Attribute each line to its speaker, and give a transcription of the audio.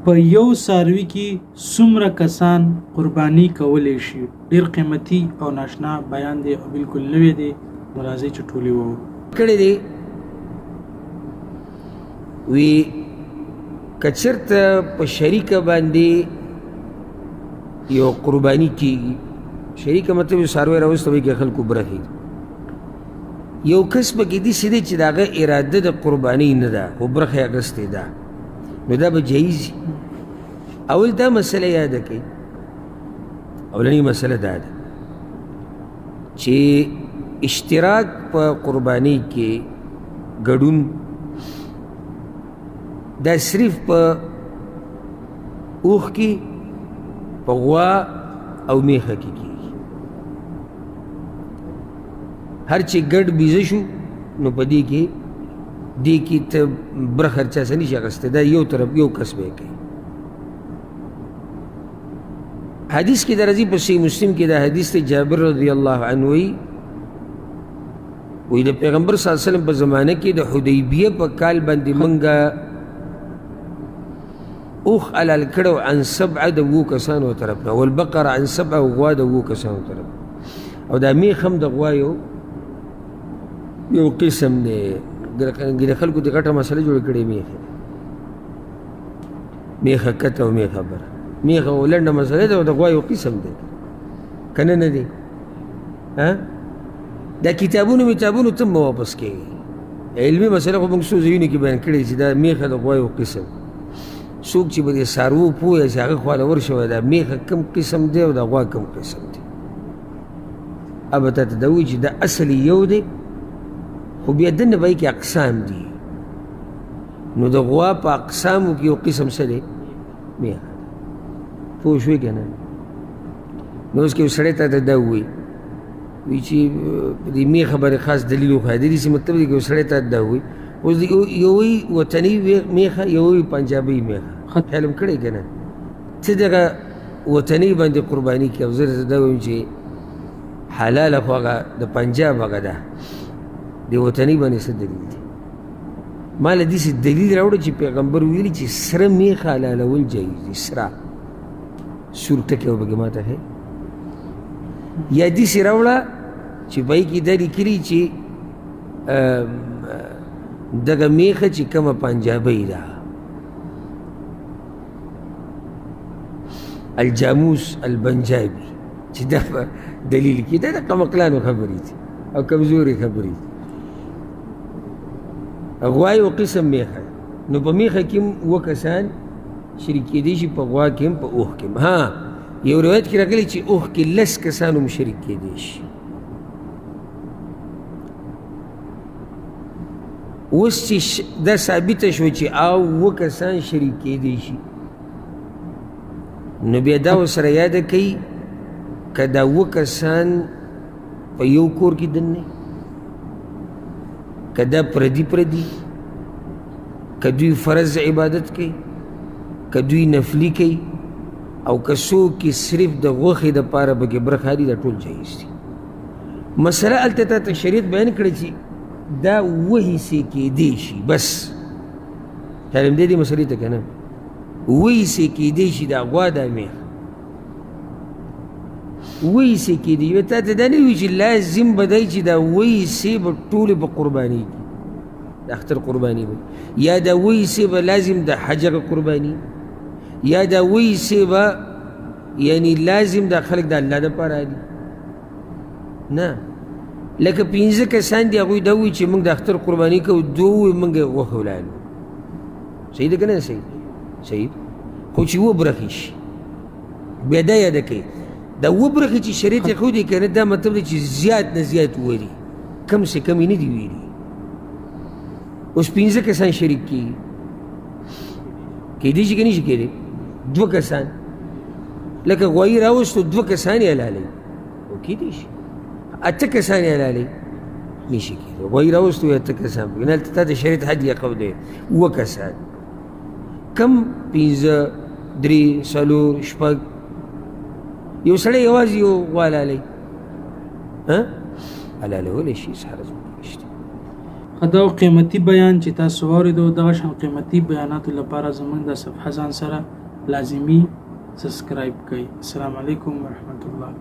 Speaker 1: په یو څاروي کې څومره کسان قرباني کولی شي؟ ډېر قیمتي او ناشنا بیان دی او بالکل نوی دی، نو راځئ چې ټول یې ووایو.
Speaker 2: کړی دی وی که چېرته په شریکه باندې یو قرباني کېږي، شریکه مطلب یو څاروی راوسته وایي کې خلکو برخې یو کس پکې داسې دی چې د هغه اراده د قربانۍ نه ده خو برخه یې اخیستې ده، نو دا به جایز وي. اول دا مسله یاده کړئ، اولنۍ مسله دا ده چې اشتراک په قربانۍ کې ګډون دا صرف په اوښ کې، په غوا او میخه کې کېږي. هر چې ګډ بیزه شو نو په دې کې ته برخه چا څه نشي اخیستی، دا یو طرف یو کس به یې کوي. حدیث کې دا راځي په صحیح مسلم کې دا حدیث دی، جابر رضی الله عنه وایي د پیغمبر صلی الله علیه وسلم په زمانه کې د حدیبیه په کال باندې منګه اوښ حلال کړی عن سبعه د 7 کسانو طرف نه، والبقره عن سبعه او غوا د 7 کسانو طرف نه، او دا میخ هم د غوا یو قسم دی. د خلکو د غټه مسله جوړه کړې میخه کته او میخه بره، میخه لنډه مسله ده او د غوا یو قسم دی، که نه دی؟ دا کتابونو ته مه واپس کېږي، علمي مسله خو موږ څو ځایونو کې بیان کړې چې دا میخه د غوا یو قسم. څوک چې به د څاروو پوه چې هغه خواله ورشوی دا میخه کوم قسم دی او د غوا کوم قسم دی، به تا ته دا وایي چې دا اصل یو دی، خو بیا دننه به یې کې اقسام دي. نو د غوا په اقسامو کې یو قسم څه دی؟ میخه. پوه شوې که نه؟ نو اوس که یو سړی تا ته دا ووایي چې د میخه باندې خاص دلیل وښایه، د دې مطلب دی که یو سړی تا ته دا ووایي اوس یو وایي وطني میخه، یو وایي پنجابۍ میخه، خیال م کړی که نه؟ څه دغه وطنۍ باندې قرباني کړي او زه درته دا وایم چې حلاله خو هغه د پنجاب هغه ده، د وطنۍ باندې څه دلیل دی؟ ما له داسې دلیل راوړه چې پیغمبر ویلي چې سره میخه حلالول جایز دي، سره سور ټکی وبهګې ما ته ښایي، یا داسې راوړه چې په هغې کې دا لیکلي چې دغه میخه چې کومه پنجابۍ ده، الجاموس البنجابي، چې دا په دلیل کې دا د قمقلانو خبرې دي او کمزورې خبرې دي. غوا یو قسم میخه، نو په میخه کې هم 7 کسان شریک کېدی شي، په غوا کې هم په اوښ کې هم. یو روایت کې راغلی چې اوښ کې 10 کسان هم شریک کېدی شي. اوس چې دا ثابته شوه چې 7 کسان شریک کېدی شي، نو بیا دا ورسره یاده کوي که دا 7 کسان په یو کور کې دننه، که دا پردي که دوی فرض عبادت کوي، که دوی نفلي کوي، او که څوک کې صرف د غوښې دپاره پکې برخه دي، دا ټول جایز دي. مسله هلته تا ته شریعت بیان کړی چې دا 7 حصې کېدی شي، بس خیال م دی دې مسلې ته که نه؟ 7 حصې کېدی شي دا غوا دا میخ، 7 حصې کېدی شي. تا ته دا نه وي چې لازم به دی چې دا 7 حصې به ټولې په قرباني کړي، د اختر قرباني به، یا دا 7 حصې به لازم د حج هغه قرباني، یا دا 7 حصې به یعنی لازم دا خلک د الله دپاره دي. نه، لکه 15 کسان دي هغوی دا وایي چې موږ د اختر قرباني کوو، 2 وایي موږ یې غوښه ولاړو. صحیح ده که نه؟ صحیح. خو چې 7 برخې شي، بیا دا یاده کوي دا 7 برخې چې شریعت یې ښودی که نه، دا مطلب دی چې زیات نه زیات وولي، کم سے کم یې نه دي ویلي. اوس 15 کسان شریک کېږي، کېدی شي که نه شي کېدی؟ 2 کسان لکه غوایي راوستو 2 کسان یې حلالوي، او کېدی شي 8 کسان یې حلالوي، نه شي کېدی. غوایي راوستو 8 کسان پکې، نه هلته تا د شریعت حد یې قول دی 7 کسان، کم 15 3 4 6 یو سړی یوازې یو غوا حلالوي، حلالولی شي، څه حرج نشته.
Speaker 1: دا قیمتي بیان چې تاسو واورېدو دغه شان قیمتي بیاناتو لپاره زموږ د صفحه ځان سره لازمي سبسکرایب کړئ. السلام علیکم ورحمت الله.